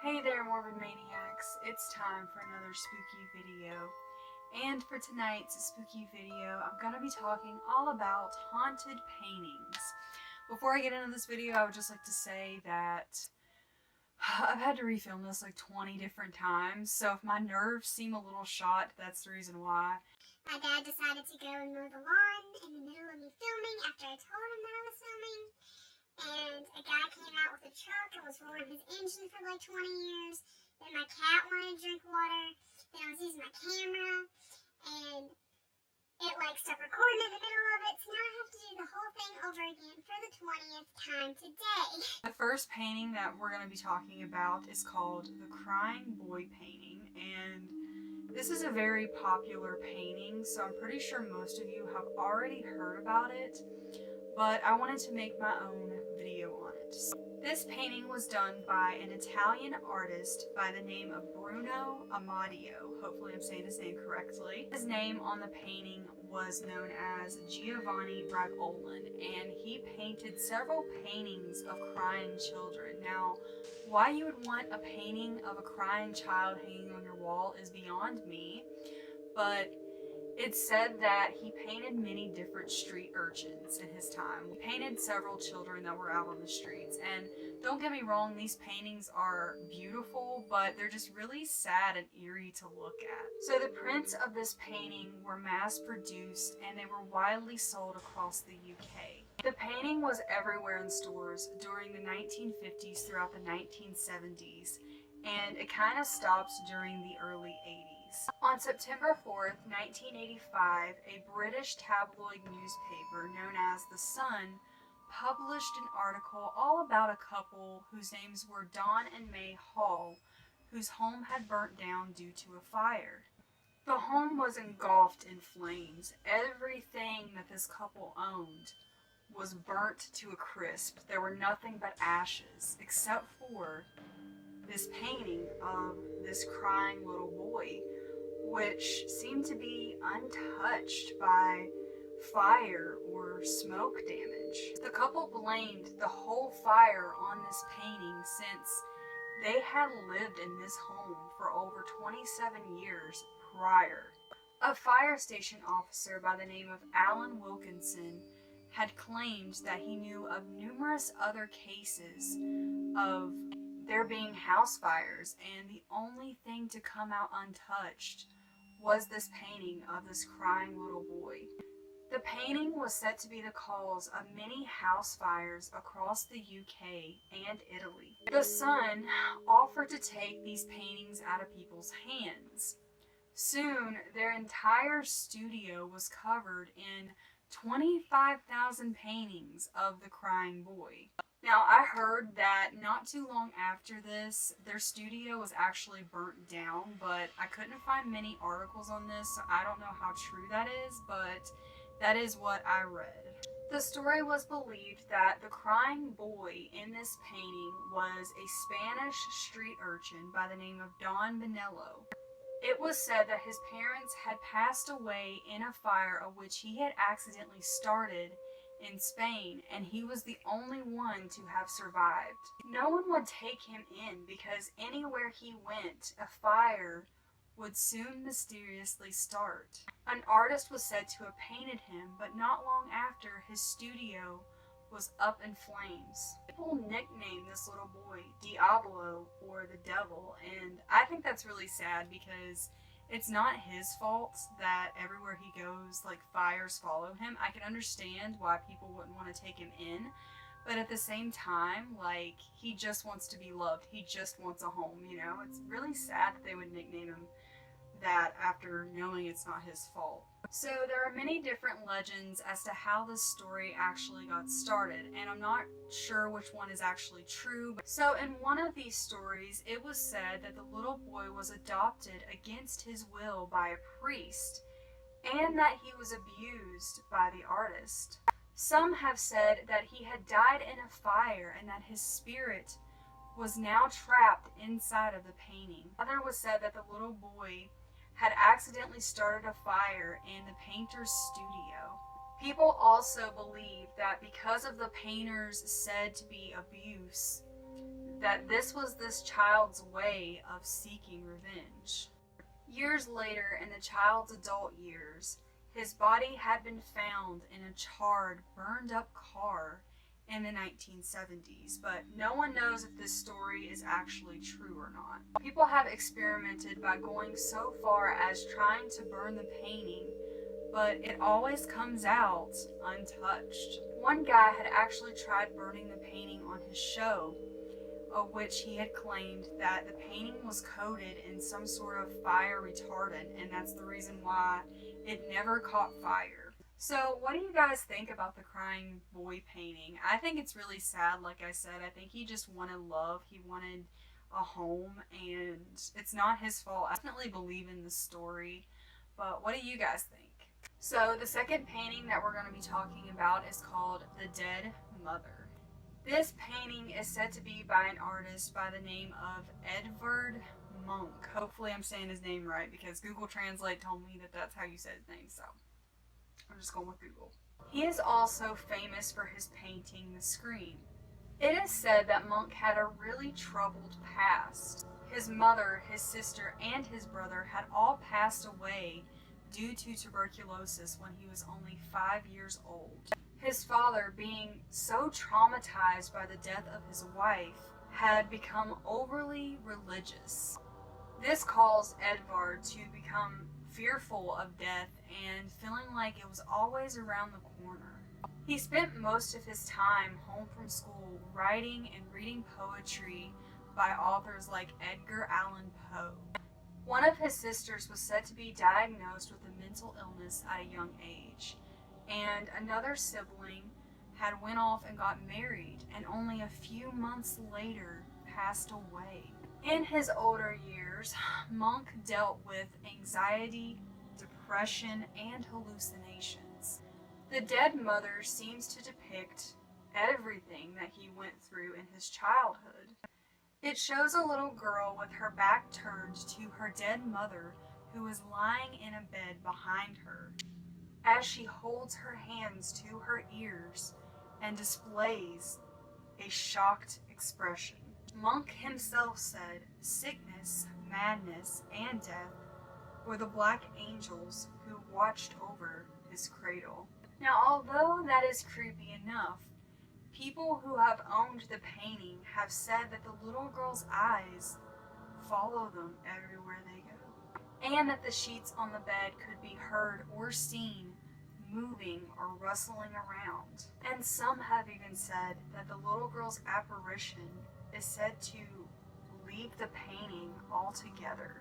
Hey there, Morbid Maniacs. It's time for another spooky video. And for tonight's spooky video, I'm going to be talking all about haunted paintings. Before I get into this video, I would just like to say that I've had to refilm this like 20 different times, so if my nerves seem a little shot, that's the reason why. My dad decided to go and mow the lawn in the middle of me filming after I told him that I was filming. And a guy came out with a truck and was rolling his engine for like 20 years. Then my cat wanted to drink water. Then I was using my camera and it like stopped recording in the middle of it. So now I have to do the whole thing over again for the 20th time today. The first painting that we're going to be talking about is called the Crying Boy painting, and this is a very popular painting, so I'm pretty sure most of you have already heard about it, but I wanted to make my own video on it. This painting was done by an Italian artist by the name of Bruno Amadio. Hopefully I'm saying his name correctly. His name on the painting was known as Giovanni Bragolin, and he painted several paintings of crying children. Now, why you would want a painting of a crying child hanging on your wall is beyond me, but it's said that he painted many different street urchins in his time. He painted several children that were out on the streets, and don't get me wrong, these paintings are beautiful, but they're just really sad and eerie to look at. So the prints of this painting were mass produced and they were widely sold across the UK. The painting was everywhere in stores during the 1950s throughout the 1970s, and it kind of stopped during the early 80s. On September 4th, 1985, a British tabloid newspaper known as The Sun published an article all about a couple whose names were Don and May Hall, whose home had burnt down due to a fire. The home was engulfed in flames. Everything that this couple owned was burnt to a crisp. There were nothing but ashes, except for this painting of this crying little boy, which seemed to be untouched by fire or smoke damage. The couple blamed the whole fire on this painting since they had lived in this home for over 27 years prior. A fire station officer by the name of Alan Wilkinson had claimed that he knew of numerous other cases of there being house fires, and the only thing to come out untouched was this painting of this crying little boy. The painting was said to be the cause of many house fires across the UK and Italy. The Sun offered to take these paintings out of people's hands. Soon, their entire studio was covered in 25,000 paintings of the crying boy. Now, I heard that not too long after this, their studio was actually burnt down, but I couldn't find many articles on this, so I don't know how true that is, but that is what I read. The story was believed that the crying boy in this painting was a Spanish street urchin by the name of Don Benello. It was said that his parents had passed away in a fire of which he had accidentally started in Spain, and he was the only one to have survived. No one would take him in because anywhere he went, a fire would soon mysteriously start. An artist was said to have painted him, but not long after, his studio was up in flames. People nicknamed this little boy Diablo, or the devil, and I think that's really sad because it's not his fault that everywhere he goes, like, fires follow him. I can understand why people wouldn't want to take him in, but at the same time, like, he just wants to be loved. He just wants a home, you know? It's really sad that they would nickname him that after knowing it's not his fault. So there are many different legends as to how this story actually got started, and I'm not sure which one is actually true. So in one of these stories, it was said that the little boy was adopted against his will by a priest, and that he was abused by the artist. Some have said that he had died in a fire and that his spirit was now trapped inside of the painting. Other was said that the little boy had accidentally started a fire in the painter's studio. People also believe that because of the painter's said to be abuse, that this was this child's way of seeking revenge. Years later, in the child's adult years, his body had been found in a charred, burned up car in the 1970s, but no one knows if this story is actually true or not. People have experimented by going so far as trying to burn the painting, but it always comes out untouched. One guy had actually tried burning the painting on his show, of which he had claimed that the painting was coated in some sort of fire retardant, and that's the reason why it never caught fire. So what do you guys think about the crying boy painting? I think it's really sad, like I said. I think he just wanted love. He wanted a home, and it's not his fault. I definitely believe in the story, but what do you guys think? So the second painting that we're going to be talking about is called The Dead Mother. This painting is said to be by an artist by the name of Edvard Munch. Hopefully I'm saying his name right, because Google Translate told me that that's how you said his name, so I'm just going with Google. He is also famous for his painting The Scream. It is said that Munch had a really troubled past. His mother, his sister, and his brother had all passed away due to tuberculosis when he was only 5 years old. His father, being so traumatized by the death of his wife, had become overly religious. This caused Edvard to become fearful of death and feeling like it was always around the corner. He spent most of his time home from school writing and reading poetry by authors like Edgar Allan Poe. One of his sisters was said to be diagnosed with a mental illness at a young age, and another sibling had went off and got married and only a few months later passed away. In his older years, Munch dealt with anxiety, depression, and hallucinations. The Dead Mother seems to depict everything that he went through in his childhood. It shows a little girl with her back turned to her dead mother, who is lying in a bed behind her, as she holds her hands to her ears and displays a shocked expression. Munch himself said sickness, madness, and death were the black angels who watched over his cradle. Now, although that is creepy enough, people who have owned the painting have said that the little girl's eyes follow them everywhere they go, and that the sheets on the bed could be heard or seen moving or rustling around. And some have even said that the little girl's apparition is said to leave the painting altogether.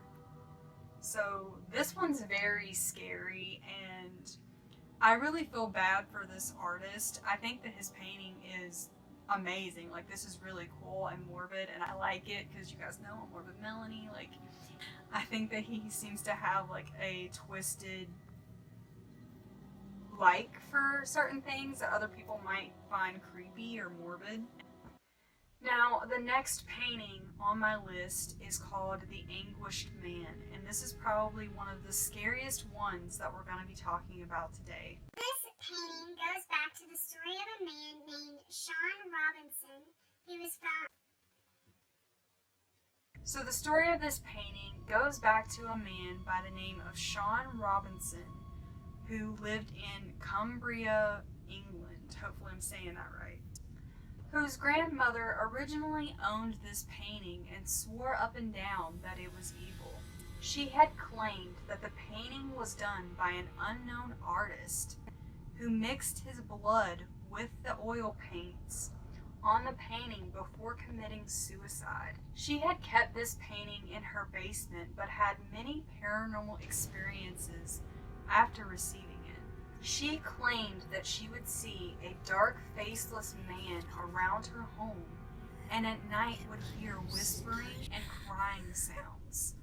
So this one's very scary, and I really feel bad for this artist. I think that his painting is amazing. Like, this is really cool and morbid, and I like it because you guys know I'm Morbid Melanie. Like, I think that he seems to have like a twisted like for certain things that other people might find creepy or morbid. Now, the next painting on my list is called The Anguished Man, and this is probably one of the scariest ones that we're going to be talking about today. This painting goes back to the story of a man named Sean Robinson who was found. So the story of this painting goes back to a man by the name of Sean Robinson, who lived in Cumbria, England. Hopefully I'm saying that right. Whose grandmother originally owned this painting and swore up and down that it was evil. She had claimed that the painting was done by an unknown artist who mixed his blood with the oil paints on the painting before committing suicide. She had kept this painting in her basement but had many paranormal experiences after receiving it. She claimed that she would see a dark, faceless man around her home and at night would hear whispering and crying sounds.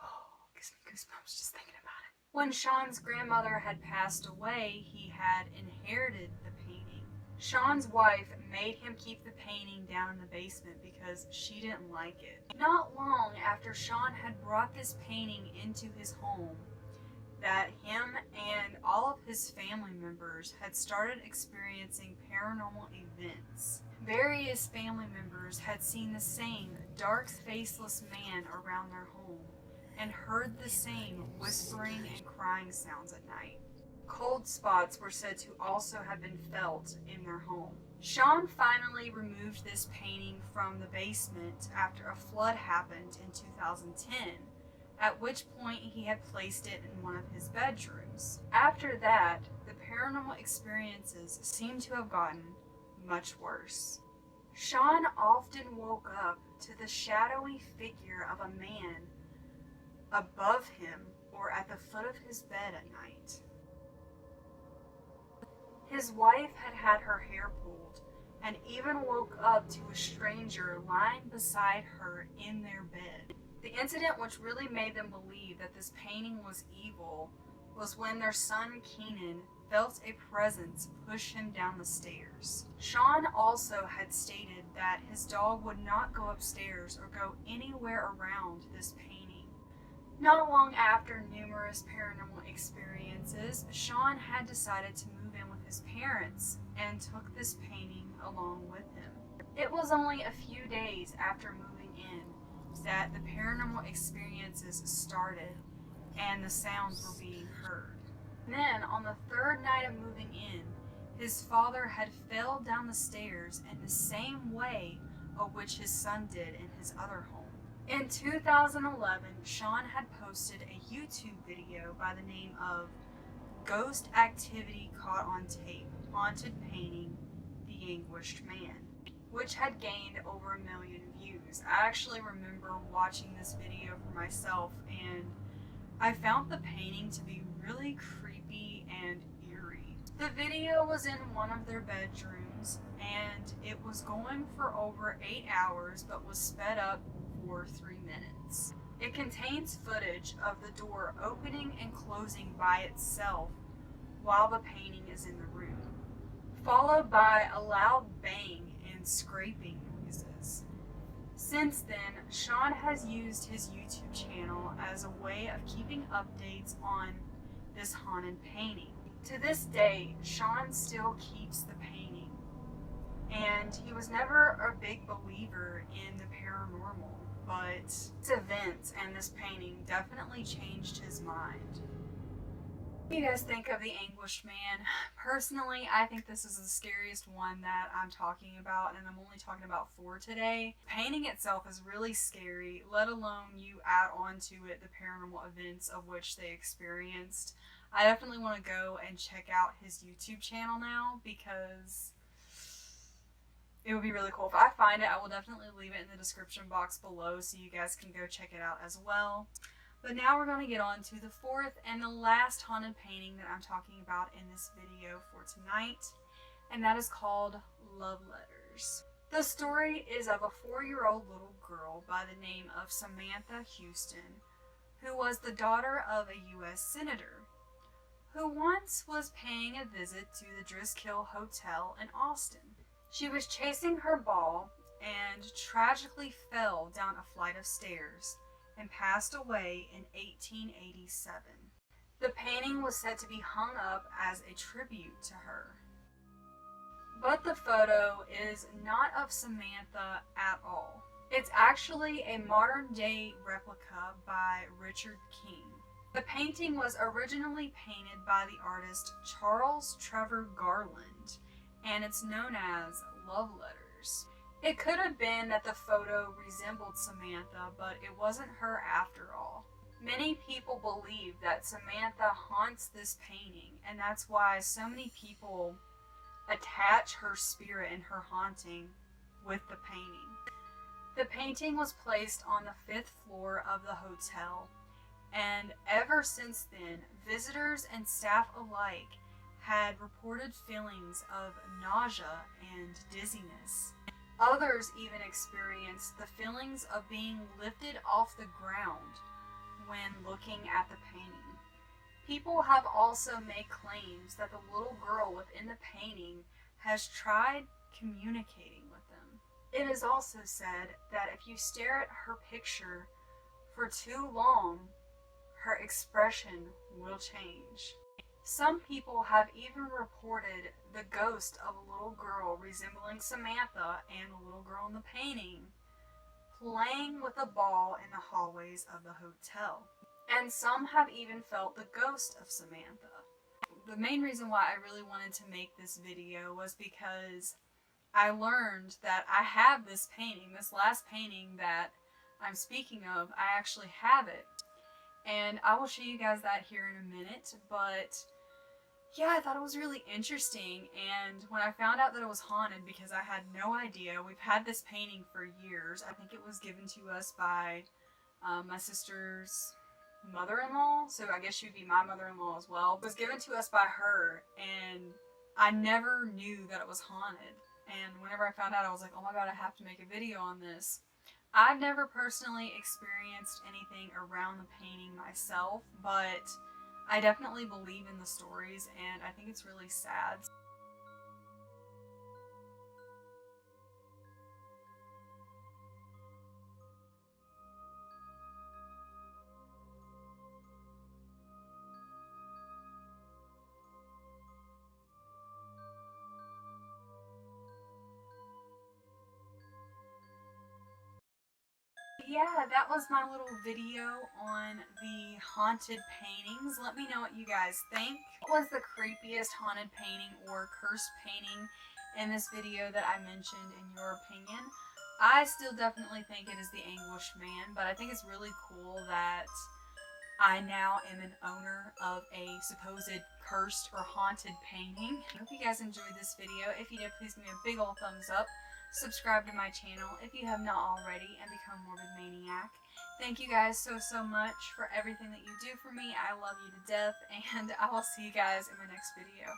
Oh, gives me goosebumps just thinking about it. When Sean's grandmother had passed away, he had inherited the painting. Sean's wife made him keep the painting down in the basement because she didn't like it. Not long after Sean had brought this painting into his home, that him and all of his family members had started experiencing paranormal events. Various family members had seen the same dark, faceless man around their home and heard the same whispering and crying sounds at night. Cold spots were said to also have been felt in their home. Sean finally removed this painting from the basement after a flood happened in 2010, at which point he had placed it in one of his bedrooms. After that, the paranormal experiences seemed to have gotten much worse. Sean often woke up to the shadowy figure of a man above him or at the foot of his bed at night. His wife had had her hair pulled and even woke up to a stranger lying beside her in their bed. The incident which really made them believe that this painting was evil was when their son Keenan felt a presence push him down the stairs. Sean also had stated that his dog would not go upstairs or go anywhere around this painting. Not long after numerous paranormal experiences, Sean had decided to move in with his parents and took this painting along with him. It was only a few days after moving in that the paranormal experiences started and the sounds were being heard. Then, on the third night of moving in, his father had fell down the stairs in the same way of which his son did in his other home. In 2011, Sean had posted a YouTube video by the name of Ghost Activity Caught on Tape, Haunted Painting, The Anguished Man, which had gained over 1 million views. I actually remember watching this video for myself, and I found the painting to be really creepy and eerie. The video was in one of their bedrooms, and it was going for over 8 hours, but was sped up for 3 minutes. It contains footage of the door opening and closing by itself while the painting is in the room, followed by a loud bang and scraping noises. Since then, Sean has used his YouTube channel as a way of keeping updates on this haunted painting. To this day, Sean still keeps the painting, and he was never a big believer in the paranormal, but this event and this painting definitely changed his mind. What do you guys think of The Anguished Man? Personally, I think this is the scariest one that I'm talking about, and I'm only talking about 4 today. Painting itself is really scary, let alone you add on to it the paranormal events of which they experienced. I definitely want to go and check out his YouTube channel now, because it would be really cool. If I find it, I will definitely leave it in the description box below so you guys can go check it out as well. But now we're going to get on to the 4th and the last haunted painting that I'm talking about in this video for tonight, and that is called Love Letters. The story is of a 4-year-old little girl by the name of Samantha Houston, who was the daughter of a U.S. senator, who once was paying a visit to the Driskill Hotel in Austin. She was chasing her ball and tragically fell down a flight of stairs and passed away in 1887. The painting was said to be hung up as a tribute to her. But the photo is not of Samantha at all. It's actually a modern-day replica by Richard King. The painting was originally painted by the artist Charles Trevor Garland, and it's known as Love Letters. It could have been that the photo resembled Samantha, but it wasn't her after all. Many people believe that Samantha haunts this painting, and that's why so many people attach her spirit and her haunting with the painting. The painting was placed on the 5th floor of the hotel, and ever since then, visitors and staff alike had reported feelings of nausea and dizziness. Others even experienced the feelings of being lifted off the ground when looking at the painting. People have also made claims that the little girl within the painting has tried communicating with them. It is also said that if you stare at her picture for too long, her expression will change. Some people have even reported the ghost of a little girl resembling Samantha and the little girl in the painting playing with a ball in the hallways of the hotel. And some have even felt the ghost of Samantha. The main reason why I really wanted to make this video was because I learned that I have this painting, this last painting that I'm speaking of, I actually have it. And I will show you guys that here in a minute, but yeah, I thought it was really interesting, and when I found out that it was haunted, because I had no idea, we've had this painting for years. I think it was given to us by my sister's mother-in-law, so I guess she would be my mother-in-law as well. It was given to us by her, and I never knew that it was haunted. And whenever I found out, I was like, oh my god, I have to make a video on this. I've never personally experienced anything around the painting myself, but I definitely believe in the stories, and I think it's really sad. Yeah, that was my little video on the haunted paintings. Let me know what you guys think. What was the creepiest haunted painting or cursed painting in this video that I mentioned in your opinion? I still definitely think it is the Anguished Man, but I think it's really cool that I now am an owner of a supposed cursed or haunted painting. I hope you guys enjoyed this video. If you did, please give me a big ol' thumbs up. Subscribe to my channel if you have not already, and become a Morbid Maniac. Thank you guys so much for everything that you do for me. I love you to death, and I will see you guys in my next video.